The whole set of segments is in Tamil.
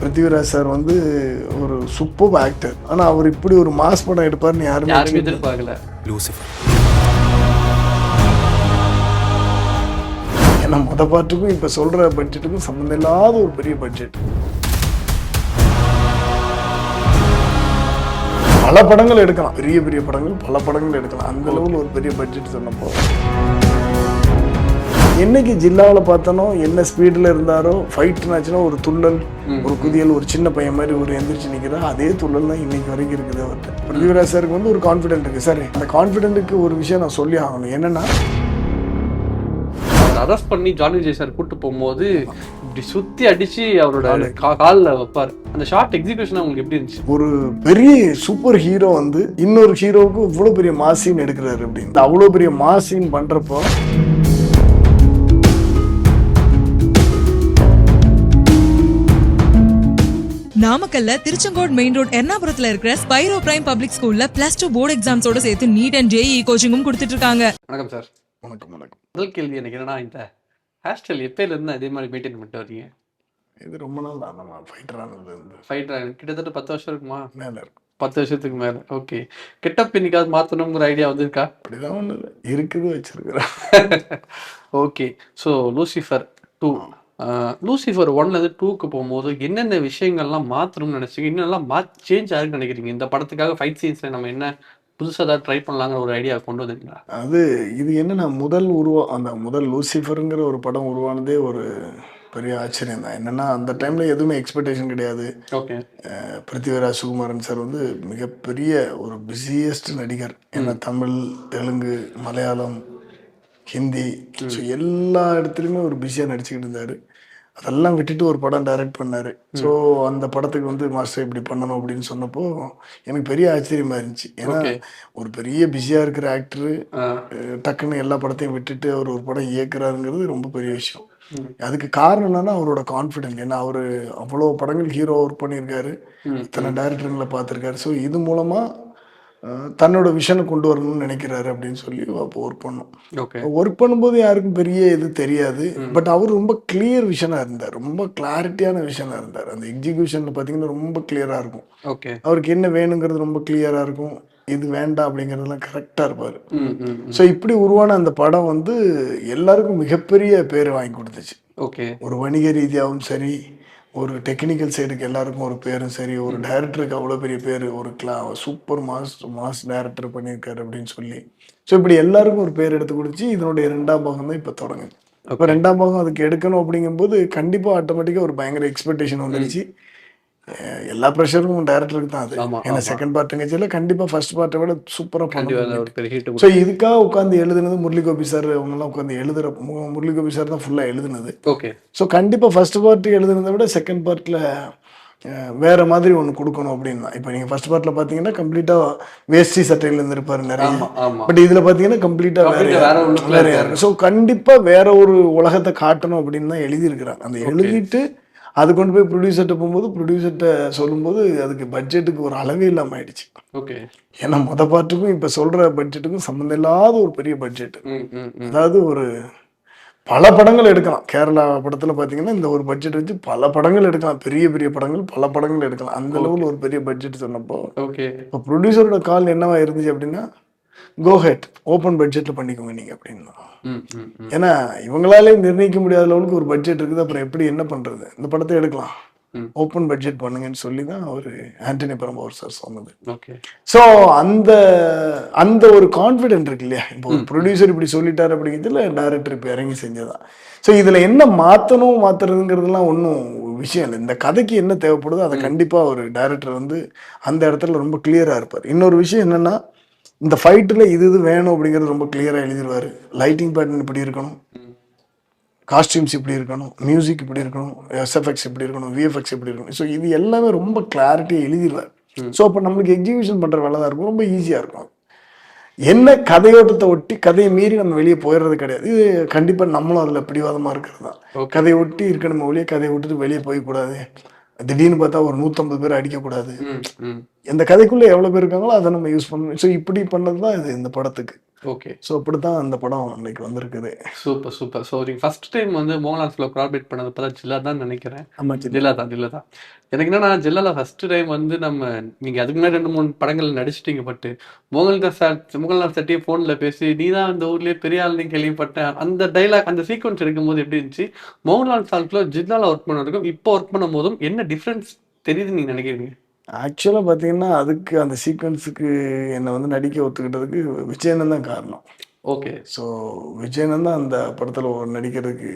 பிருத்திவிராஜ் சார் வந்து ஒரு சூப்பர் ஆக்டர். ஆனால் அவர் இப்படி ஒரு மாஸ் படம் எடுப்பார்னு யாருமே எதிர்பார்க்கல. லூசிஃபர் ஏன்னா பாட்டுக்கும் இப்போ சொல்கிற பட்ஜெட்டுக்கும் சம்மந்தம் இல்லாத ஒரு பெரிய பட்ஜெட். பல படங்கள் எடுக்கலாம், பெரிய பெரிய படங்கள், பல படங்கள் எடுக்கலாம். அந்த அளவில் ஒரு பெரிய பட்ஜெட் சொன்னப்போ என்னைக்கு ஜில்லாவில் பார்த்தனோ என்ன ஸ்பீடில் இருந்தாரோ ஃபைட்னாச்சுன்னா ஒரு துள்ளல், ஒரு குதியல், ஒரு சின்ன பையன் மாதிரி ஒரு எந்திரிச்சு நிற்கிறா, அதே துள்ளல் தான் இன்னைக்கு வரைக்கும் இருக்குது அவர்கிட்ட. பிருத்திவிராஜ் சாருக்கு வந்து ஒரு கான்ஃபிடென்ட் இருக்குது. சார் அந்த கான்ஃபிடென்ட்டுக்கு ஒரு விஷயம் நான் சொல்லி ஆகணும். என்னன்னா அரெஸ்ட் பண்ணி ஜானி விஜய் சார் கூட்டு போகும்போது இப்படி சுத்தி அடிச்சு அவரோட காலில் வைப்பார். அந்த ஷார்ட் எக்ஸிகியூஷன் உங்களுக்கு எப்படி இருந்துச்சு? ஒரு பெரிய சூப்பர் ஹீரோ வந்து இன்னொரு ஹீரோவுக்கு இவ்வளோ பெரிய மாசீன் எடுக்கிறாரு அப்படின்னு அவ்வளோ பெரிய மாசீன் பண்றப்போ நாமக்கல்ல திருச்செங்கோடு மெயின் ரோட் எர்ணாபுரத்துல இருக்கிற ஸ்பைரோ பிரைம் பப்ளிக் ஸ்கூல்ல +2 போர்டு எக்ஸாம்ஸோட சேர்த்து நீட் அண்ட் ஜேஇ கோச்சிங்கும் கொடுத்துட்டு இருக்காங்க. வணக்கம் சார். வணக்கம். வணக்கம். முதல் கேள்வி எனக்கு என்னன்னா, இந்த ஹேர் ஸ்டைல் எப்பயில இருந்து அதே மாதிரி மெயின்டைன் பண்ணிட்டு வரீங்க? இது ரொம்ப நாள் தான் நம்ம ஃபைட்டரானது. ஃபைட்டர் கிட்டத்தட்ட 10 வருஷம் இருக்குமா? மேலே இருக்கும். 10 வருஷத்துக்கு மேலே. ஓகே. கெட்டப் இன்னைக்காவது மாற்றணுங்கிற ஐடியா வந்திருக்கா? அப்படிதான் ஒன்று இல்லை, இருக்குது, வச்சிருக்கிறேன். ஓகே. ஸோ லூசிஃபர் 2, லூசிஃபர் 1லேருந்து 2க்கு போகும்போது என்னென்ன விஷயங்கள்லாம் மாற்றணும்னு நினச்சிங்க? என்னெல்லாம் சேஞ்ச் ஆகுன்னு நினைக்கிறீங்க? இந்த படத்துக்காக ஃபைட் சீன்ஸில் நம்ம என்ன புதுசாக ஏதாவது ட்ரை பண்ணலாங்கிற ஒரு ஐடியா கொண்டு வந்துருங்களா? இது என்னன்னா முதல் லூசிஃபருங்கிற ஒரு படம் உருவானதே ஒரு பெரிய ஆச்சரியம் தான். என்னன்னா அந்த டைம்ல எதுவுமே எக்ஸ்பெக்டேஷன் கிடையாது. ஓகே. பிருத்திவிராஜ் சுகுமாரன் சார் வந்து மிகப்பெரிய ஒரு பிஸியஸ்ட் நடிகர். ஏன்னா தமிழ், தெலுங்கு, மலையாளம், ஹிந்தி, ஸோ எல்லா இடத்துலையுமே ஒரு பிஸியாக நடிச்சுக்கிட்டு இருந்தார். அதெல்லாம் விட்டுட்டு ஒரு படம் டைரக்ட் பண்ணார். ஸோ அந்த படத்துக்கு வந்து மாஸ்டர் இப்படி பண்ணணும் அப்படின்னு சொன்னப்போ எனக்கு பெரிய ஆச்சரியமாக இருந்துச்சு. ஏன்னா ஒரு பெரிய பிஸியாக இருக்கிற ஆக்டரு டக்குன்னு எல்லா படத்தையும் விட்டுட்டு அவர் ஒரு படம் இயக்குறாருங்கிறது ரொம்ப பெரிய விஷயம். அதுக்கு காரணம் என்னன்னா அவரோட கான்ஃபிடென்ட். ஏன்னா அவர் அவ்வளோ படங்கள் ஹீரோ ஒர்க் பண்ணியிருக்காரு, இத்தனை டைரக்டருங்களை பார்த்துருக்காரு. ஸோ இது மூலமாக தன்னோட விஷனை கொண்டு வரணும்னு நினைக்கிறாரு அப்படின்னு சொல்லி அப்போ ஒர்க் பண்ணோம். ஒர்க் பண்ணும்போது யாருக்கும் பெரிய இது தெரியாது. பட் அவர் ரொம்ப கிளியர் விஷனாக இருந்தார், ரொம்ப கிளாரிட்டியான விஷனாக இருந்தார். அந்த எக்ஸிகியூஷனில் பார்த்தீங்கன்னா ரொம்ப கிளியராக இருக்கும். ஓகே. அவருக்கு என்ன வேணுங்கிறது ரொம்ப கிளியராக இருக்கும், இது வேண்டாம் அப்படிங்கிறதெல்லாம் கரெக்டாக இருப்பார். ஸோ இப்படி உருவான அந்த படம் வந்து எல்லாருக்கும் மிகப்பெரிய பேர் வாங்கி கொடுத்துச்சு. ஓகே. ஒரு வணிக ரீதியாகவும் சரி, ஒரு டெக்னிக்கல் சைடுக்கு எல்லாருக்கும் ஒரு பேரும் சரி, ஒரு டைரக்டருக்கு அவ்வளோ பெரிய பேர், ஒரு சூப்பர் மாஸ் டைரக்டர் பண்ணியிருக்காரு அப்படின்னு சொல்லி. ஸோ இப்படி எல்லாருக்கும் ஒரு பேர் எடுத்து கொடுத்து இதனுடைய 2ஆம் பாகம் தான் இப்போ தொடங்குது. இப்போ 2ஆம் பாகம் அதுக்கு எடுக்கணும் அப்படிங்கும்போது கண்டிப்பாக ஆட்டோமேட்டிக்காக ஒரு பயங்கர எக்ஸ்பெக்டேஷன் வந்துருச்சு. எல்லா ப்ரெஷரும் டைரக்டருக்கு தான் அது. ஏன்னா செகண்ட் பார்ட்டுங்கச்சில கண்டிப்பாக ஃபர்ஸ்ட் பார்ட்டை விட சூப்பராக பண்ணுவாங்க. ஸோ இதுக்காக உட்காந்து எழுதுனது முரளிகோபி சார், அவங்கெல்லாம் உட்காந்து எழுதுகிற முரளிகோபி சார் தான் ஃபுல்லாக எழுதுனது. ஓகே. ஸோ கண்டிப்பாக ஃபர்ஸ்ட் பார்ட்டு எழுதுனதை விட செகண்ட் பார்ட்டில் வேற மாதிரி ஒன்று கொடுக்கணும் அப்படின்னு தான். இப்போ நீங்கள் ஃபர்ஸ்ட் பார்ட்டில் பார்த்தீங்கன்னா கம்ப்ளீட்டாக வேஷ்டி சட்டையில் இருந்திருப்பாரு நிறைய. பட் இதில் பார்த்தீங்கன்னா கம்ப்ளீட்டாக வேற இருக்கு. ஸோ கண்டிப்பாக வேற ஒரு உலகத்தை காட்டணும் அப்படின்னு தான் எழுதியிருக்கிறாங்க. அந்த எழுதிட்டு அது கொண்டு போய் ப்ரொடியூசர்கிட்ட போகும்போது ப்ரொடியூசர்கிட்ட சொல்லும்போது அதுக்கு பட்ஜெட்டுக்கு ஒரு அளவே இல்லாமல் ஆயிடுச்சு. ஓகே. ஏன்னா பாட்டுக்கும் இப்போ சொல்கிற பட்ஜெட்டுக்கும் சம்மந்தம் இல்லாத ஒரு பெரிய பட்ஜெட். அதாவது ஒரு பல படங்கள் எடுக்கலாம். கேரளா படத்தில் பார்த்தீங்கன்னா இந்த ஒரு பட்ஜெட் வச்சு பல படங்கள் எடுக்கலாம், பெரிய பெரிய படங்கள், பல படங்கள் எடுக்கலாம். அந்த அளவில் ஒரு பெரிய பட்ஜெட் சொன்னப்போ இப்போ ப்ரொடியூசரோட கால் என்னவா இருந்துச்சு அப்படின்னா, கோஹெட் ஓப்பன் பட்ஜெட்டில் பண்ணிக்கோங்க நீங்கள் அப்படின்னு. ஏன்னா இவங்களாலே நிர்ணயிக்க முடியாத அளவுக்கு ஒரு பட்ஜெட் இருக்குது, அப்புறம் எப்படி என்ன பண்ணுறது, இந்த படத்தை எடுக்கலாம், ஓப்பன் பட்ஜெட் பண்ணுங்கன்னு சொல்லி தான் அவர் ஆண்டனி பெரம்பவர் சார் சொன்னது. ஸோ அந்த ஒரு கான்ஃபிடென்ட் இருக்கு இல்லையா. இப்போ ஒரு ப்ரொடியூசர் இப்படி சொல்லிட்டாரு அப்படிங்கிறதுல டைரக்டர் இப்போ இறங்கி செஞ்சதான். ஸோ இதில் என்ன மாற்றுறதுங்கிறதுலாம் ஒன்றும் விஷயம் இல்லை. இந்த கதைக்கு என்ன தேவைப்படுதோ அதை கண்டிப்பாக ஒரு டைரக்டர் வந்து அந்த இடத்துல ரொம்ப கிளியராக இருப்பார். இன்னொரு விஷயம் என்னென்னா, இந்த ஃபைட்டில் இது வேணும் அப்படிங்கிறது ரொம்ப கிளியராக எழுதிடுவார். லைட்டிங் பேட்டர்ன் இப்படி இருக்கணும், காஸ்டியூம்ஸ் இப்படி இருக்கணும், மியூசிக் இப்படி இருக்கணும், எஸ்எஃப்எக்ஸ் இப்படி இருக்கணும், விஎஃப்எக்ஸ் இப்படி இருக்கணும். ஸோ இது எல்லாமே ரொம்ப கிளாரிட்டியாக எழுதிடுவார். ஸோ அப்போ நம்மளுக்கு எக்ஸிகியூஷன் பண்ணுற வேலை தான் இருக்கும், ரொம்ப ஈஸியாக இருக்கும். என்ன கதையோட்டத்தை ஒட்டி கதையை மீறி நம்ம வெளியே போயிடுறது கிடையாது. இது கண்டிப்பாக நம்மளும் அதில் பிடிவாதமாக இருக்கிறது தான். கதையை ஒட்டி இருக்கணும் ஒழிய கதையை விட்டுட்டு வெளியே போய்க்கூடாது. திடீர்னு பார்த்தா ஒரு 150 பேர் அடிக்கக்கூடாது. எந்த கதைக்குள்ளே எவ்வளோ பேர் இருக்காங்களோ அதை நம்ம யூஸ் பண்ணணும். ஸோ இப்படி பண்ணது தான் இது இந்த படத்துக்கு. ஓகே. ஸோ அப்படித்தான் அந்த படம் இன்னைக்கு வந்திருக்குது. Super, super. ஸோ நீங்க ஃபர்ஸ்ட் டைம் வந்து மோகன்லால் ஃபிலிம் கொலாபரேட் பண்ணது பார்த்தா ஜில்லா தான் நினைக்கிறேன். ஆமா சின்ன ஜில்லா தான், ஜில்லா தான். எனக்கு என்னன்னா ஜில்லால ஃபர்ஸ்ட் டைம் வந்து நீங்க அதுக்கு முன்னாடி 2, 3 படங்கள் நடிச்சிட்டீங்க. பட் மோகன்லால் சார்ட்டயே ஃபோன்ல பேசி நீ தான் இந்த ஊர்லயே பெரிய ஆள்னு கேள்விப்பட்டேன். அந்த டைலாக் அந்த சீக்வன்ஸ் எடுக்கும்போது எப்படி இருந்துச்சு? மோகன்லால் சார்க்குள்ள ஜில்லால ஒர்க் பண்ணதுக்கும் இப்போ ஒர்க் பண்ணும்போதும் என்ன டிஃபரன்ஸ் தெரியுதுன்னு நீங்க நினைக்கிறீங்க? ஆக்சுவலாக பார்த்தீங்கன்னா அதுக்கு அந்த சீக்வன்ஸுக்கு என்னை வந்து நடிக்க ஒத்துக்கிட்டதுக்கு விஜயனன் தான் காரணம். ஓகே. ஸோ விஜயனன் தான் அந்த படத்தில் நடிக்கிறதுக்கு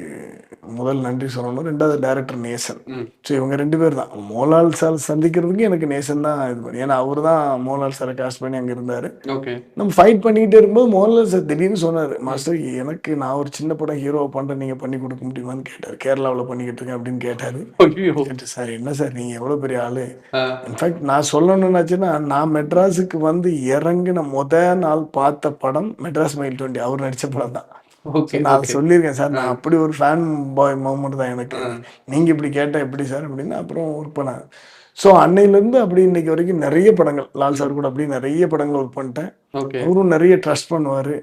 முதல் நன்றி சொல்லணும். ரெண்டாவது டைரக்டர் நேசன். ம். ஸோ இவங்க 2 பேர் தான். மோகன்லால் சார் சந்திக்கிறதுக்கு எனக்கு நேசன் தான் இது பண்ணி, ஏன்னா அவர் தான் மோகன்லால் சாரை காஸ்ட் பண்ணி அங்கே இருந்தார். ஓகே. நம்ம ஃபைட் பண்ணிக்கிட்டே இருக்கும்போது மோகன்லால் சார் திடீர்னு சொன்னார், மாஸ்டர் எனக்கு நான் ஒரு சின்ன படம் ஹீரோவை பண்ணுறேன், நீங்கள் பண்ணி கொடுக்க முடியுமான்னு கேட்டார். கேரளாவில் பண்ணிக்கிட்டு இருக்கேன் அப்படின்னு கேட்டார். ஐயோ. கேட்டு சார் என்ன சார் நீங்கள் எவ்வளோ பெரிய ஆள், ஆ. இன்ஃபேக்ட் நான் சொல்லணும்னாச்சுன்னா நான் மெட்ராஸுக்கு வந்து இறங்கின நாள் பார்த்த படம் மெட்ராஸ் மெயில் 20 அவர் நடித்த படம் தான். ஓகே. நான் ஓகே. சொல்லியிருக்கேன் சார், நான் அப்படி ஒரு ஃபேன் பாய் மூமெண்ட் தான் எனக்கு. நீங்கள் இப்படி கேட்டால் எப்படி சார் அப்படின்னு அப்புறம் ஒர்க் பண்ணேன். ஸோ அன்னையிலேருந்து அப்படி இன்னைக்கு வரைக்கும் நிறைய படங்கள் லால் சார் கூட அப்படி நிறைய படங்கள் ஒர்க் பண்ணிட்டேன். ஓகே. அவரும் நிறைய ட்ரஸ்ட் பண்ணுவார்.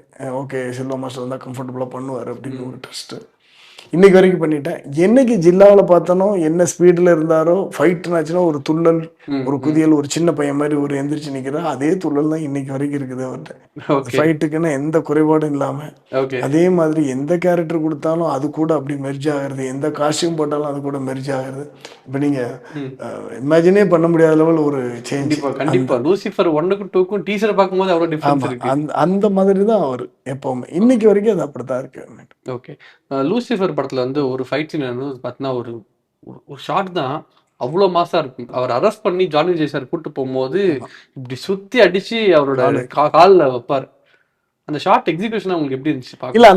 ஓகே செல்வா மாஸ்டர் வந்தால் கம்ஃபர்டபுளாக பண்ணுவார் அப்படின்னு ஒரு ட்ரஸ்ட்டு இன்னைக்கு வரைக்கும் பண்ணிட்டேன். என்னைக்கு ஜில்லாவில் பார்த்தனோ என்ன ஸ்பீடில் இருந்தாரோ, ஃபைட்னாச்சுன்னா ஒரு துள்ளல், ஒரு குதியல், ஒரு சின்ன பையன் மாதிரி ஒரு எந்திரிச்சு நிற்கிறா, அதே துள்ளல் தான் இன்னைக்கு வரைக்கும் இருக்குது அவர்கிட்ட. ஓகே. ஃபைட்டுக்குன்னா எந்த குறைபாடும் இல்லாமல் ஓகே. அதே மாதிரி எந்த கேரக்டர் கொடுத்தாலும் அது கூட அப்படி மெர்ஜ் ஆகிறது, எந்த காஸ்டியூம் போட்டாலும் அது கூட மெர்ஜ் ஆகிறது. இப்போ நீங்கள் இமேஜினே பண்ண முடியாத லெவல் ஒரு சேஞ்ச். கண்டிப்பா, கண்டிப்பா. லூசிஃபர் 1க்கும் 2க்கும் டீசர் பார்க்கும்போது அவ்வளோ டிஃபரன்ஸ் இருக்கு. அந்த மாதிரி தான் அவர் எப்பவுமே இன்னைக்கு வரைக்கும் அது அப்படித்தான் இருக்கு. ஓகே. லூசிஃபர் படத்துல வந்து ஒரு ஃபைட் சீன் வந்து பார்த்தீங்கன்னா ஒரு ஒரு ஷாட் தான் அவ்வளோ மாசா இருக்கும். அவர் அரெஸ்ட் பண்ணி ஜானி விஜய் சார் கூட்டு போகும்போது இப்படி சுத்தி அடிச்சு அவரோட காலில் வைப்பார். அந்த ஷார்ட் எக்ஸிகியூஷன் உங்களுக்கு எப்படி இருந்துச்சு பார்க்க? இல்ல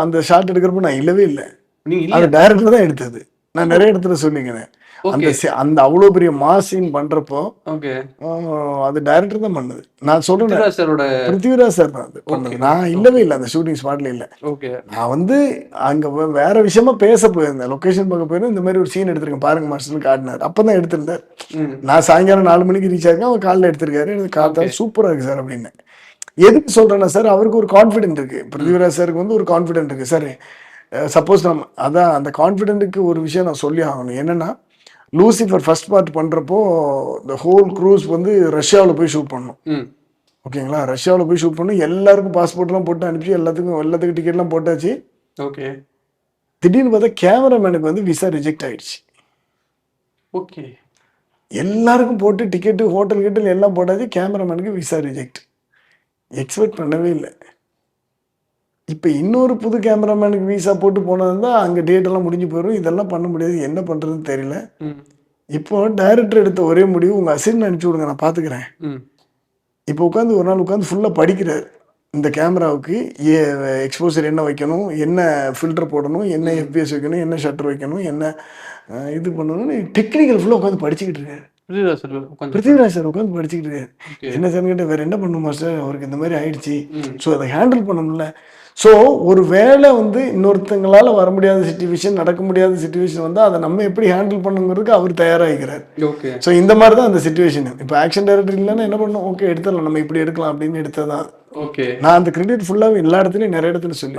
அந்த ஷாட் எடுக்கிறப்ப நான் இல்லவே இல்லை. நீங்க அது இல்ல. டைரக்டர் தான் எடுத்தது. நான் நிறைய இடத்துல சொல்லிக்கிறேன். அந்த அந்த அவ்வளோ பெரிய மாஸ் சீன் பண்றப்போ ஓகே. அது டைரக்டர் தான் பண்ணது. நான் சொல்றேன் பிருத்திவிராஜ் சாரோட. பிருத்திவிராஜ் சார் தான் அது பண்ணது. நான் இல்லவே இல்லை அந்த ஷூட்டிங் ஸ்பாட்ல இல்லை. ஓகே. நான் வந்து அங்க வேற விஷயமா பேச போயிருந்தேன், லொகேஷன் பார்க்க போயிருந்தேன். இந்த மாதிரி ஒரு சீன் எடுத்திருக்கேன் பாருங்க மாஸ்டர்னு காட்டினார். அப்பதான் எடுத்திருந்தார். நான் சாயங்காலம் 4 மணிக்கு ரீச் ஆயிருக்கேன், அவர் காலைல எடுத்திருக்காரு. எனக்கு காத்தா சூப்பரா இருக்கு சார் அப்படின்னு. எதுக்கு சொல்றேன்னா சார், அவருக்கு ஒரு கான்ஃபிடென்ட் இருக்கு. பிருத்திவிராஜ் சாருக்கு வந்து ஒரு கான்ஃபிடென்ட் இருக்கு சார். சப்போஸ் நம்ம அதான் அந்த கான்ஃபிடென்ட்டுக்கு ஒரு விஷயம் நான் சொல்லி ஆகணும். என்னன்னா லூசிஃபர் ஃபர்ஸ்ட் பார்ட் பண்றப்போ இந்த ஹோல் க்ரூஸ் வந்து ரஷ்யாவில் போய் ஷூட் பண்ணோம். ஓகேங்களா, ரஷ்யாவில் போய் ஷூட் பண்ணோம். எல்லாருக்கும் பாஸ்போர்ட்லாம் போட்டு அனுப்பிச்சு எல்லாத்துக்கும் டிக்கெட்லாம் போட்டாச்சு. ஓகே. திடீர்னு பார்த்தா கேமராமேனுக்கு வந்து விசா ரிஜெக்ட் ஆயிடுச்சு. ஓகே. எல்லாருக்கும் போட்டு டிக்கெட்டு ஹோட்டல் எல்லாம் போட்டாச்சு, கேமராமேனுக்கு விசா ரிஜெக்ட். எக்ஸ்பெக்ட் பண்ணவே இல்லை. இப்போ இன்னொரு புது கேமராமேனுக்கு விசா போட்டு போனதுன்னா அங்கே டேட் எல்லாம் முடிஞ்சு போயிடும். இதெல்லாம் பண்ண முடியாது, என்ன பண்ணுறதுன்னு தெரியல. இப்போ டைரக்டர் எடுத்த ஒரே முடிவு, உங்கள் அசிஸ்டன்ட் அனுப்பிச்சி விடுங்க நான் பார்த்துக்கிறேன். இப்போ உட்காந்து ஒரு நாள் உட்காந்து ஃபுல்லாக படிக்கிறார். இந்த கேமராவுக்கு எக்ஸ்போசர் என்ன வைக்கணும், என்ன ஃபில்டர் போடணும், என்ன எஃபிஎஸ் வைக்கணும், என்ன ஷட்டர் வைக்கணும், என்ன இது பண்ணணும்னு டெக்னிக்கல் ஃபுல்லாக உட்காந்து படிச்சுக்கிட்டு இருக்காரு. பிருத்திவிராஜ் சார் உட்காந்து படிச்சுக்கிட்டு இருக்காரு. என்ன சார் கேட்ட வேற என்ன பண்ணும் மாஸ்டர், அவருக்கு இந்த மாதிரி ஆயிடுச்சு. ஸோ அதை ஹேண்டில் பண்ணணும்ல. ஸோ ஒரு வேளை வந்து இன்னொருத்தங்களால் வர முடியாத சுச்சுவேஷன், நடக்க முடியாத சுச்சுவேஷன் வந்து அதை நம்ம எப்படி ஹேண்டில் பண்ணுங்கிறதுக்கு அவர் தயாராகிக்கிறார். ஓகே. ஸோ இந்த மாதிரி தான் அந்த சுச்சுவேஷன். இப்போ ஆக்ஷன் டைரக்டர் இல்லைன்னா என்ன பண்ணணும், ஓகே எடுத்துடலாம், நம்ம இப்படி எடுக்கலாம் அப்படின்னு எடுத்ததான். ஓகே. நான் அந்த கிரெடிட் ஃபுல்லாக எல்லா இடத்துலையும் நிறைய இடத்துல சொல்லி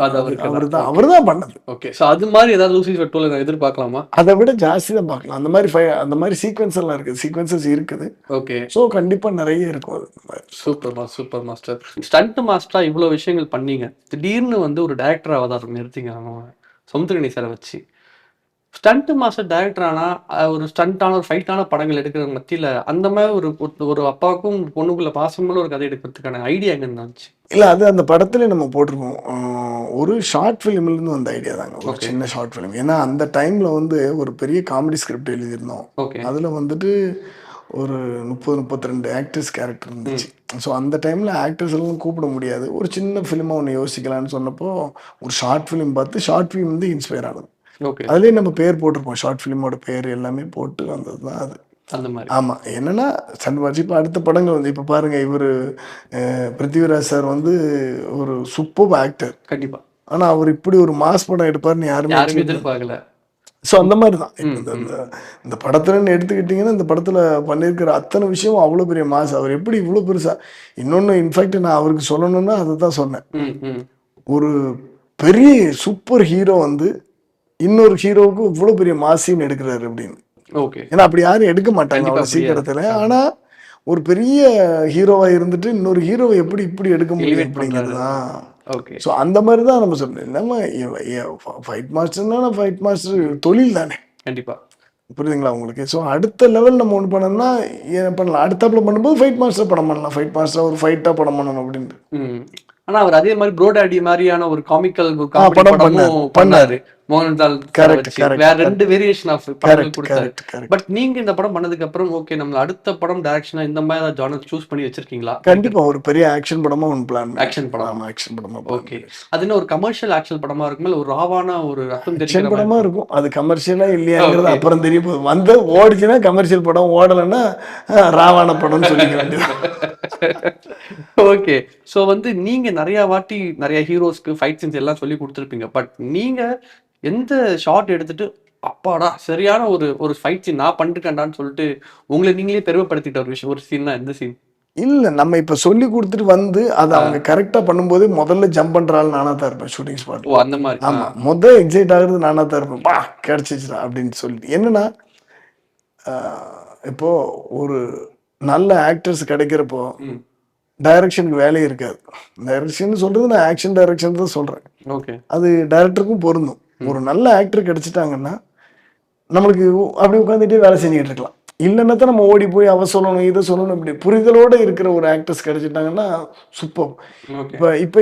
அவர் தான் பண்ணது. ஓகே. ஸோ அது மாதிரி ஏதாவது லூசிஃபர் 2ல நான் எதிர்பார்க்கலாமா? அதை விட ஜாஸ்தி தான் பார்க்கலாம். அந்த மாதிரி சீக்வன்ஸ் எல்லாம் இருக்குது, சீக்வன்சஸ் இருக்குது. ஓகே. ஸோ கண்டிப்பாக நிறைய இருக்கும் அது. Super master. ஸ்டண்ட் மாஸ்டரா இவ்வளோ விஷயங்கள் பண்ணீங்க, திடீர்னு வந்து ஒரு டைரக்டர் அவதாரம் நிறுத்திங்க சமுத்திரகனி சாரை வச்சு. ஸ்டண்ட் மாஸ்டர் டைரக்டர் ஆனால் ஒரு ஸ்டண்ட்டான ஒரு ஃபைட்டான படங்கள் எடுக்கிற மத்தியில் அந்த மாதிரி ஒரு அப்பாவுக்கும் பொண்ணுக்குள்ள பாசமுள்ள ஒரு கதை எடுக்கிறதுக்கான ஐடியா எங்கே இருந்துச்சு? இல்லை, அது அந்த படத்துல நம்ம போட்டிருக்கோம். ஒரு ஷார்ட் ஃபிலிம்லேருந்து வந்த ஐடியா தாங்க, ஒரு சின்ன ஷார்ட் ஃபிலிம். ஏன்னா அந்த டைமில் வந்து ஒரு பெரிய காமெடி ஸ்கிரிப்ட் எழுதியிருந்தோம். அதில் வந்துட்டு ஒரு 30-32 ஆக்டர்ஸ் கேரக்டர் இருந்துச்சு. ஸோ அந்த டைமில் ஆக்டர்ஸ் எல்லாம் கூப்பிட முடியாது, ஒரு சின்ன ஃபிலிமாக ஒன்று யோசிக்கலான்னு சொன்னப்போ ஒரு ஷார்ட் ஃபிலிம் பார்த்து ஷார்ட் ஃபிலிம் வந்து இன்ஸ்பயர் ஆனது. அதுலேயே நம்ம பேர் போட்டிருப்போம், ஷார்ட் ஃபிலிமோட பேர் எல்லாமே போட்டு வந்தது தான் அது. அந்த மாதிரி. ஆமாம். என்னென்னா சன்வாஜ் இப்போ அடுத்த படங்கள் வந்து இப்போ பாருங்கள், இவர் பிருத்திவிராஜ் சார் வந்து ஒரு சூப்பர் ஆக்டர். கண்டிப்பாக. ஆனால் அவர் இப்படி ஒரு மாஸ் படம் எடுப்பார்னு யாருமே எதிர்பார்க்கல. ஸோ அந்த மாதிரி தான் இந்த படத்துலன்னு எடுத்துக்கிட்டிங்கன்னா இந்த படத்தில் பண்ணியிருக்கிற அத்தனை விஷயம் அவ்வளோ பெரிய மாசு. அவர் எப்படி இவ்வளோ பெருசா இன்னொன்று இன்ஃபேக்ட் நான் அவருக்கு சொல்லணும்னா அதை தான் சொன்னேன். ஒரு பெரிய சூப்பர் ஹீரோ வந்து இன்னொரு ஹீரோவுக்கு இவ்வளோ பெரிய மாசின்னு எடுக்கிறாரு அப்படின்னு. ஓகே. ஏன்னா அப்படி யாரும் எடுக்க மாட்டாங்க அவ்வளோ சீக்கிரத்தில். ஆனால் ஒரு பெரிய ஹீரோவாக இருந்துட்டு இன்னொரு ஹீரோவை எப்படி இப்படி எடுக்க முடியும் அப்படிங்கிறது தான். ஓகே. ஸோ அந்த மாதிரி தான் நம்ம சொல்றோம். நம்ம ஃபைட் மாஸ்டர்னா ஃபைட் மாஸ்டர் தொழில் தானே. கண்டிப்பா. புரியுதுங்களா உங்களுக்கு? ஸோ அடுத்த லெவல் நம்ம ஒன்று பண்ணோம்னா பண்ணலாம். அடுத்தாப்புல பண்ணும்போது ஃபைட் மாஸ்டர் படம் பண்ணலாம். ஃபைட் மாஸ்டர் ஒரு ஃபைட்டாக படம் பண்ணணும் அப்படின்ட்டு. ஆனா அவர் அதே மாதிரி ப்ரோடாடி மாதிரியான ஒரு காமிக்கல் படம் படமும் பண்ணாரு. மோகன்லால் வேற 2 வேரியேஷன் ஆஃப் படங்கள் கொடுத்தாரு. பட் நீங்க இந்த படம் பண்ணதுக்கு அப்புறம் ஓகே நம்ம அடுத்த படம் டைரக்ஷனா இந்த மாதிரி ஜானர் சூஸ் பண்ணி வச்சிருக்கீங்களா? கண்டிப்பா ஒரு பெரிய ஆக்ஷன் படமா ஒன்று பிளான். ஆக்ஷன் படம். ஆக்ஷன் படமா. ஓகே. அது என்ன ஒரு கமர்ஷியல் ஆக்ஷன் படமா இருக்குமா இல்ல ஒரு ராவான ஒரு ரத்தம் தெரிக்கிற படமா இருக்கும்? அது கமர்ஷியலா இல்லையாங்கிறது அப்புறம் தெரிய போகுது. வந்து ஓடிச்சுன்னா கமர்ஷியல் படம், ஓடலைன்னா ராவான படம்னு சொல்லிக்க வேண்டியது. ஓகே. ஸோ வந்து நீங்க நிறைய வாட்டி நிறைய ஹீரோஸ்க்கு ஃபைட் சீன்ஸ் எல்லாம் சொல்லி கொடுத்துருப்பீங்க. பட் நீங்க எந்த ஷாட் எடுத்துட்டு அப்பாடா சரியான ஒரு ஃபைட் சீன் நான் பண்ணிருக்கேன்டான்னு சொல்லிட்டு உங்களை நீங்களே பெருமைப்படுத்திட்ட ஒரு விஷயம், ஒரு சீன்னா எந்த சீன்? இல்ல நம்ம இப்ப சொல்லி கொடுத்துட்டு வந்து அதை அவங்க கரெக்டா பண்ணும்போது முதல்ல ஜம்ப் பண்றாள் நானா தான் இருப்பேன் ஷூட்டிங் ஸ்பாட். ஓ அந்த மாதிரி. ஆமா முதல் எக்ஸைட் ஆகுறது நானா தான் இருப்பேன். பா கிடைச்சிச்சுடா அப்படின்னு சொல்லிட்டு. என்னன்னா இப்போ ஒரு நல்ல ஆக்டர்ஸ் கிடைக்கிறப்போ டைரக்ஷனுக்கு வேலையே இருக்காது. டைரக்ஷன் சொல்றது நான் ஆக்ஷன் டைரக்ஷன் தான் சொல்றேன். ஓகே. அது டைரக்டருக்கும் பொருந்தும். ஒரு நல்ல ஆக்டர் கிடைச்சிட்டாங்கன்னா நம்மளுக்கு அப்படி உட்காந்துட்டே வேலை செஞ்சுக்கிட்டு இருக்கலாம். இல்லைன்னா தான் நம்ம ஓடி போய் அவ சொல்லணும் இதை சொல்லணும் இப்படி புரிதலோட இருக்கிற ஒரு ஆக்டர்ஸ் கிடைச்சிட்டாங்கன்னா சூப்பர்.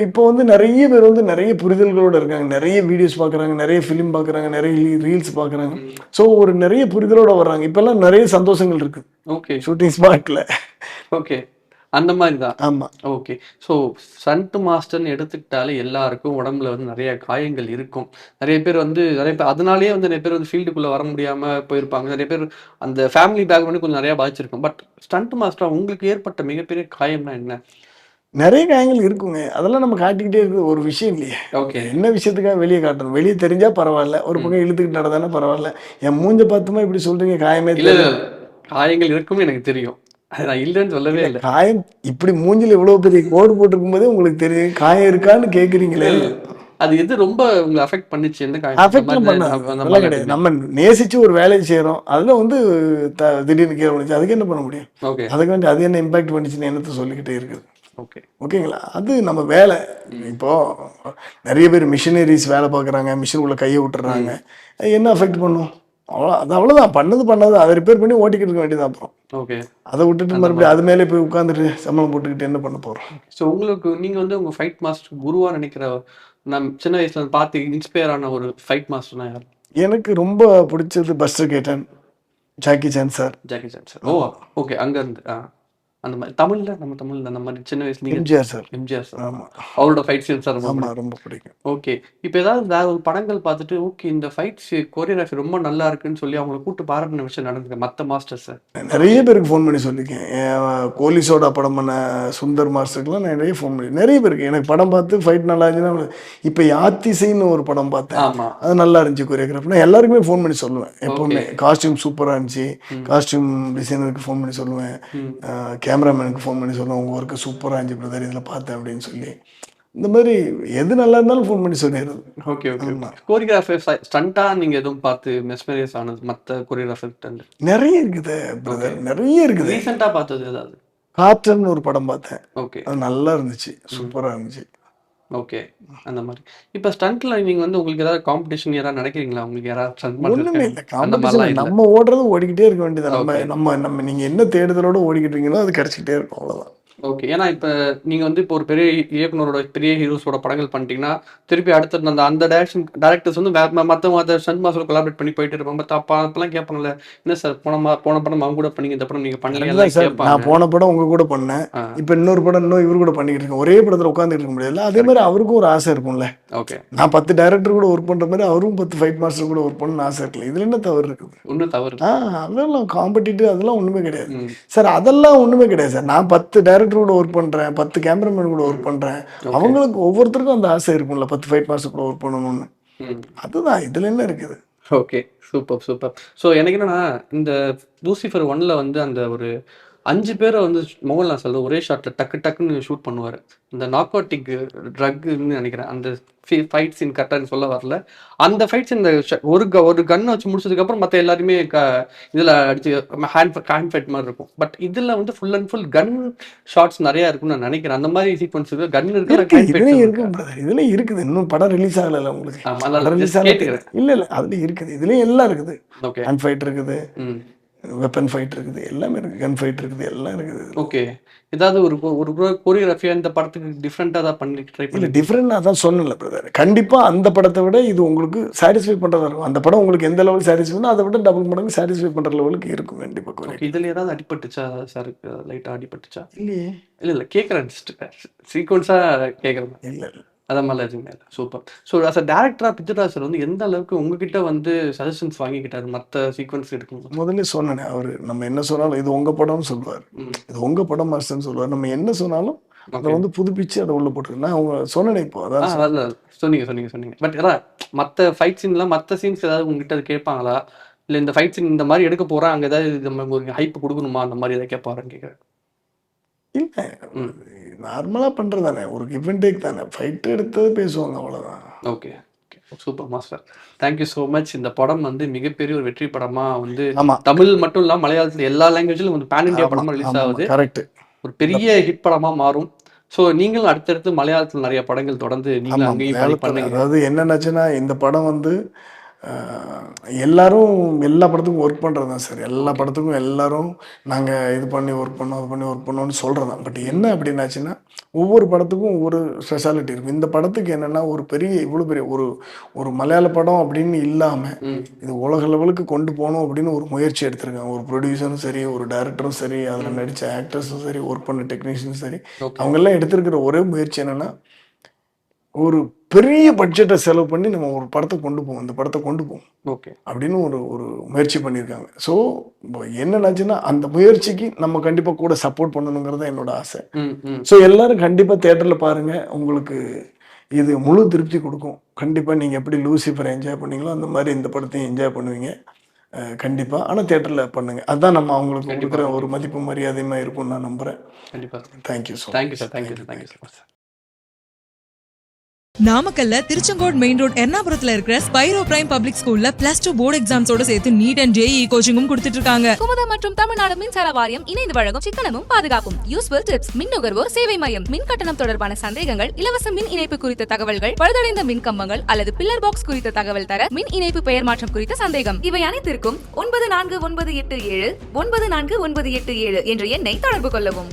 இப்போ வந்து நிறைய பேர் வந்து நிறைய புரிதல்களோட இருக்காங்க. நிறைய வீடியோஸ் பார்க்குறாங்க, நிறைய ஃபிலிம் பார்க்குறாங்க, நிறைய ரீல்ஸ் பார்க்குறாங்க. ஸோ ஒரு நிறைய புரிதலோட வர்றாங்க. இப்போல்லாம் நிறைய சந்தோஷங்கள் இருக்கு. ஓகே. ஷூட்டிங் ஸ்பாட்ல. ஓகே. அந்த மாதிரி தான். ஆமா. ஓகே. ஸோ ஸ்டண்ட் மாஸ்டர்னு எடுத்துக்கிட்டாலே எல்லாருக்கும் உடம்புல வந்து நிறைய காயங்கள் இருக்கும். நிறைய பேர் அதனாலேயே வந்து நிறைய பேர் வந்து ஃபீல்டுக்குள்ள வர முடியாம போயிருப்பாங்க. நிறைய பேர் அந்த ஃபேமிலி பேக்ரவுண்ட் கொஞ்சம் நிறைய பாதிச்சிருக்கும். பட் ஸ்டண்ட் மாஸ்டர் உங்களுக்கு ஏற்பட்ட மிகப்பெரிய காயம்னா என்ன? நிறைய காயங்கள் இருக்குங்க. அதெல்லாம் நம்ம காட்டிக்கிட்டே இருக்குது ஒரு விஷயம் இல்லையே. ஓகே. என்ன விஷயத்துக்காக வெளியே காட்டணும்? வெளியே தெரிஞ்சா பரவாயில்ல, ஒரு பக்கம் இழுத்துக்கிட்டு நடந்தானே பரவாயில்ல. என் மூஞ்ச பார்த்துமா இப்படி சொல்றீங்க? காயமே இல்ல காயங்கள் இருக்கும்னு எனக்கு தெரியும். நான் இல்லைன்னு சொல்லவே இல்லை. காயம் இப்படி மூஞ்சில இவ்வளவு பெரிய கோடு போட்டிருக்கும் போதே உங்களுக்கு தெரியும் காயம் இருக்கான்னு கேக்குறீங்களே. அது எது ரொம்ப உங்களை அஃபெக்ட் பண்ணிச்சு? என்ன காயம்? அஃபெக்ட் பண்ண கிடையாது. நம்ம நேசிச்சு ஒரு வேலையை செய்யறோம், அதுல வந்து திடீர்னு கீழே விழுந்துச்சு, அதுக்கு என்ன பண்ண முடியும்? ஓகே. அதுக்கு வேண்டி அது என்ன இம்பாக்ட் பண்ணிச்சுன்னு என்னத்த சொல்லிக்கிட்டே இருக்குது. ஓகே. ஓகேங்களா? அது நம்ம வேலை. இப்போ நிறைய பேர் மிஷினரிஸ் வேலை பார்க்குறாங்க, மிஷின் உள்ள கையை விட்டுறாங்க, என்ன அஃபெக்ட் பண்ணும்? அவ்வளோதான் பண்ணது அதை ரிப்பேர் பண்ணி ஓட்டிக்கிட்டு இருக்க வேண்டியது. அப்புறம் ஓகே அதை விட்டுட்டு மறுபடியும் அது மேலே போய் உட்காந்துட்டு சம்பளம் போட்டுக்கிட்டு என்ன பண்ண போகிறோம்? ஸோ உங்களுக்கு நீங்கள் வந்து உங்கள் ஃபைட் மாஸ்டர் குருவா நினைக்கிற நான் சின்ன வயசுல பார்த்து இன்ஸ்பயர் ஆன ஒரு ஃபைட் மாஸ்டர்னா யார்? எனக்கு ரொம்ப பிடிச்சது Buster Keaton, Jackie Chan sir. Jackie Chan sir. Oh okay. அங்கேருந்து அந்த மாதிரி நம்ம தமிழ்ல அந்த மாதிரி சின்ன வயசுல எம்ஜிஆர் சார். எம்ஜிஆர் சார். ஆமாம். அவரோட ஃபைட் சீன்ஸ் ரொம்ப பிடிக்கும். ஓகே. இப்போ ஏதாவது வேற ஒரு படங்கள் பார்த்துட்டு ஓகே இந்த ஃபைட் கோரியோகிராஃபி ரொம்ப நல்லா இருக்குன்னு சொல்லி அவங்களை கூப்பிட்டு பாராட்டின விஷயம் நடந்துருக்கு மற்ற மாஸ்டர்ஸ்? நிறைய பேருக்கு ஃபோன் பண்ணி சொல்லியிருக்கேன். கோலி சோடா படம் பண்ண சுந்தர் மாஸ்டருக்குலாம் நிறைய ஃபோன் பண்ணி நிறைய பேருக்கு எனக்கு படம் பார்த்து ஃபைட் நல்லா இருந்துச்சுன்னா. இப்போ யாத்திசைன்னு ஒரு படம் பார்த்தேன். ஆமாம். அது நல்லா இருந்துச்சு கோரியோகிராஃபி. நான் எல்லாருக்குமே ஃபோன் பண்ணி சொல்லுவேன் எப்பவுமே. காஸ்டியூம் சூப்பராக இருந்துச்சு. காஸ்டியூம் டிசைனருக்கு ஃபோன் பண்ணி சொல்லுவேன், கேமராமேனுக்கு ஃபோன் பண்ணி சொல்லுவேன் உங்கள் ஒர்க்கு சூப்பராக இருந்துச்சு பிரதர், இதில் பார்த்தேன் அப்படின்னு சொல்லி. இந்த மாதிரி எது நல்லா இருந்தாலும் ஃபோன் பண்ணி சொல்லிடுறது. Okay okay. கோரியோகிராஃபர் ஸ்டண்ட்டாக நீங்கள் எதுவும் பார்த்து மெஸ்மரைஸ் ஆனது மற்ற கோரியோகிராஃபர்? நிறைய இருக்குது பிரதர், நிறைய இருக்குது. ரீசெண்டாக பார்த்தது ஏதாவது? கார்ட்டர்னு ஒரு படம் பார்த்தேன். ஓகே. அது நல்லா இருந்துச்சு, சூப்பராக இருந்துச்சு. ஓகே. அந்த மாதிரி இப்போ ஸ்டண்ட்ல நீங்கள் வந்து உங்களுக்கு ஏதாவது காம்படிஷன் யாராவது நினைக்கிறீங்களா? உங்களுக்கு யாராவது ஸ்டண்ட் ஒன்றுமே இல்லை. காம்படிஷன் நம்ம ஓடுறது ஓடிக்கிட்டே இருக்க வேண்டியது. நம்ம நீங்கள் என்ன தேடுதலோட ஓடிக்கிட்டு இருக்கீங்களோ அது கிடைச்சிக்கிட்டே இருக்கும், அவ்வளோதான். ஓகே. ஏன்னா இப்போ நீங்கள் வந்து இப்போ ஒரு பெரிய இயக்குனரோட பெரிய ஹீரோஸோட படங்கள் பண்ணிட்டீங்கன்னா திருப்பி அடுத்த அந்த டேரக்டர்ஸ் வந்து மற்ற ஸ்டண்ட் மாஸ்டர் கொலாபரேட் பண்ணி போயிட்டு இருப்பாங்க. அப்பெல்லாம் கேட்பாங்கல்ல, என்ன சார் போன படம் அவங்க கூட பண்ணீங்க, இந்த படம் நீங்கள் பண்ணல கேட்பாங்க. நான் போன படம் உங்க கூட பண்ணேன், இப்போ இன்னொரு படம் இன்னும் இவரு கூட பண்ணிக்கிட்டு இருக்கேன். ஒரே படத்தில் உட்காந்துட்டு இருக்க முடியாது. அதே மாதிரி அவருக்கும் ஒரு ஆசை இருக்கும்ல. ஓகே. நான் 10 டைரக்டர் கூட ஒர்க் பண்ற மாதிரி அவரும் 10 ஃபைட் மாஸ்டர் கூட ஒர்க் பண்ணணும்னு ஆசை இருக்குல்ல. இதுல என்ன தவறு இருக்குது? ஒன்றும் தவறு. அதெல்லாம் காம்படிட்டிவ் அதெல்லாம் ஒண்ணுமே கிடையாது சார். அதெல்லாம் ஒண்ணுமே கிடையாது சார். நான் 10 டைரக்டர் கூட ஒர்க் பண்றேன், 10 கேமராமேன் கூட ஒர்க் பண்றேன். அவங்களுக்கு ஒவ்வொருத்தருக்கும் அந்த ஆசை இருக்கும்ல 10 ஃபைட் மாஸ்டர் கூட ஒர்க் பண்ணணும்னு. அதுதான் இதுல என்ன இருக்குது? ஓகே. Super, super. ஸோ எனக்கு என்னன்னா, இந்த லூசிஃபர் 1ல வந்து அந்த ஒரு 5 பேர வந்து மோகன்லால் சார் ஒரே ஷாட்ல டக்கு டக்குன்னு ஷூட் பண்ணுவாரு. இந்த நார்கோட்டிக் ட்ரக்குன்னு நெனைக்கிறேன். அந்த ஃபைட் சீன் கரெக்ட்டா எனக்கு சொல்ல வரல. அந்த ஃபைட் சீன் ஒரு கன் வச்சு முடிச்சதுக்கப்புறம் மத்த எல்லாருமே இதுல அடிச்சு ஹேண்ட் ஃபைட் மாரி இருக்கும். பட் இதுல வந்து full and full gun shots நெறைய இருக்கும்னு நான் நெனைக்கிறேன். அந்த மாரி சீக்வென்ஸ் கன் இருக்கு, இருக்கு ஹேண்ட் இதுலயும் ஃபைட்ஸும் இருக்கு இருக்கா? பிரதர், இதுலயும் இருக்குது. இன்னும் படம் ரிலீஸ் ஆகல உங்களுக்கு. ஆமா. படம் அதான் ரிலீஸ் ஜஸ்ட் ஆகல. கேட்டுக்கிறேன். இல்ல அதுலயும் இருக்குது. இதுலயும் எல்லாம் இருக்குது. ஓகே. ஹேண்ட் ஃபைட் இருக்குது, ம். வெப்பன் ஃபைட் இருக்குது, எல்லாமே இருக்குது. கன் ஃபைட் இருக்குது, எல்லாம் இருக்குது. ஓகே. ஏதாவது ஒரு ஒரு கோரியோகிராஃபியா இந்த படத்துக்கு டிஃபரெண்டா தான் பண்ணி ட்ரை இல்ல பண்ணி டிஃப்ரெண்ட் அதான் சொன்னல பிரதர். கண்டிப்பா அந்த படத்தை விட இது உங்களுக்கு சாட்டிஸ்ஃபை பண்றதா இருக்கும். அந்த படம் உங்களுக்கு எந்த லெவல் சாட்டிஸ்ஃபை பண்ணோ அதை விட டபுள் மடங்கு சாட்டிஸ்ஃபை பண்ற லெவலுக்கு இருக்கும் கண்டிப்பா. ஓகே. குறையும் இதுல ஏதாவது அடிபட்டுச்சா சாருக்கு? லைட்டா அடிபட்டுச்சா? இல்லையே. இல்ல கேட்குறேன். சீக்வன்ஸா கேட்குறேன். இல்ல இல்ல அத மாதிரிலாம் எதுவுமே இல்லை. சூப்பர். ஸோ அஸ் அ டேரக்டரா பிருத்விராஜ் சார் வந்து எந்த அளவுக்கு உங்ககிட்ட வந்து சஜஷன்ஸ் வாங்கிக்கிட்டாரு மற்ற சீக்வன்ஸ் எடுக்கும்போது? முதல்ல சொன்னேனே, அவரு நம்ம என்ன சொன்னாலும் இது உங்க படம்னு சொல்லுவார். ம். இது உங்க படம் மாஸ்டர்னு சொல்லுவார். நம்ம என்ன சொன்னாலும் அதை ஓகே. வந்து புதுப்பிச்சு அதை உள்ள போட்டுருக்கு. நான் அவங்க சொன்னேனே இப்போ அதான் அதான் சொன்னீங்க. பட் அதான் மற்ற ஃபைட் சீன்லாம் மற்ற சீன்ஸ் ஏதாவது உங்ககிட்ட அது கேட்பாங்களா? இல்ல இந்த ஃபைட் சீன் இந்த மாதிரி எடுக்க போறேன், அங்க ஏதாவது நம்ம ஒரு ஹைப் கொடுக்கணுமா அந்த மாதிரி ஏதாவது கேட்பாருன்னு கேட்குறேன். இல்ல ம். நார்மலா பண்றது தானே, ஒரு கிவ் அண்ட் டேக் தானே. ஃபைட் எடுத்தது பேசுவாங்க அவ்வளவுதான். Okay. Super master. Thank you so much. இந்த படம் வந்து மிகப்பெரிய ஒரு வெற்றி படமா வந்து ஆமா தமிழ் மட்டும் இல்லாம மலையாளத்துல எல்லா லாங்குவேஜ்லயும் வந்து பேன் இந்தியா படமா ரிலீஸ் ஆகுது. கரெக்ட். ஒரு பெரிய ஹிட் படமா மாறும். ஸோ நீங்களும் அடுத்தடுத்து மலையாளத்துல நிறைய படங்கள் தொடர்ந்து நீங்களும் ஆமா அங்கேயும் மலையாளத்துல பண்ணுங்க. அதாவது என்னன்னாச்சுன்னா இந்த படம் வந்து எல்லாரும் எல்லா படத்துக்கும் ஒர்க் பண்ணுறது தான் சார். எல்லா படத்துக்கும் எல்லாரும் நாங்கள் இது பண்ணி ஒர்க் பண்ணோம் அது பண்ணி ஒர்க் பண்ணோம்னு சொல்கிறது தான். பட் என்ன அப்படின்னாச்சுன்னா ஒவ்வொரு படத்துக்கும் ஒவ்வொரு ஸ்பெஷாலிட்டி இருக்கும். இந்த படத்துக்கு என்னென்னா ஒரு பெரிய இவ்வளோ பெரிய ஒரு ஒரு மலையாள படம் அப்படின்னு இல்லாமல் ம். இது உலக லெவலுக்கு கொண்டு போகணும் அப்படின்னு ஒரு முயற்சி எடுத்திருக்காங்க. ஒரு ப்ரொடியூசரும் சரி, ஒரு டைரக்டரும் சரி, அதில் நடித்த ஆக்டர்ஸும் சரி, ஒர்க் பண்ண டெக்னீஷியனும் சரி, ஓகே. அவங்கெல்லாம் எடுத்திருக்கிற ஒரே முயற்சி என்னென்னா ஒரு பெரிய பட்ஜெட்டை செலவு பண்ணி நம்ம ஒரு படத்தை கொண்டு போவோம், இந்த படத்தை கொண்டு போவோம் ஓகே. அப்படின்னு ஒரு ஒரு முயற்சி பண்ணியிருக்காங்க. ஸோ என்னன்னாச்சுன்னா அந்த முயற்சிக்கு நம்ம கண்டிப்பாக கூட சப்போர்ட் பண்ணணுங்கிறது தான் என்னோட ஆசை. ம். ம். ஸோ எல்லாரும் கண்டிப்பாக தேட்டரில் பாருங்கள், உங்களுக்கு இது முழு திருப்தி கொடுக்கும். கண்டிப்பாக நீங்கள் எப்படி லூசிஃபரை என்ஜாய் பண்ணீங்களோ அந்த மாதிரி இந்த படத்தையும் என்ஜாய் பண்ணுவீங்க கண்டிப்பாக. ஆனால் தேட்டரில் பண்ணுங்கள், அதுதான் நம்ம அவங்களுக்கு கண்டிப்பா. கொடுக்குற ஒரு மதிப்பு மரியாதையுமா இருக்கும்னு நான் நம்புகிறேன். கண்டிப்பா. Thank you so thank you sir. Thank you so much. நாமக்கல்ல திருச்செங்கோடு மெயின் ரோட் எர்ணாபுரத்துல இருக்கிற ஸ்பைரோ பிரைம் பப்ளிக் ஸ்கூல்ல +2 போர்டு எக்ஸாம்ஸோட சேர்த்து நீட் அண்ட் JEE கோச்சிங்கும் கொடுத்துட்டு இருக்காங்க. குமுதா மற்றும் தமிழ்நாடு மின்சார வாரியம் இணைந்து வழங்கும் சிக்கனமும் பாதுகாப்பும் யூஸ்ஃபுல் டிப்ஸ், மின் நுகர்வோர் சேவை மையம், மின் கட்டணம் தொடர்பான சந்தேகங்கள், இலவச மின் இணைப்பு குறித்த தகவல்கள், பழுதடைந்த மின் கம்பங்கள் அல்லது பில்லர் பாக்ஸ் குறித்த தகவல் தர, மின் இணைப்பு பெயர் மாற்றம் குறித்த சந்தேகம், இவை அனைத்திற்கும் 9497 94987 என்ற எண்ணை தொடர்பு கொள்ளவும்.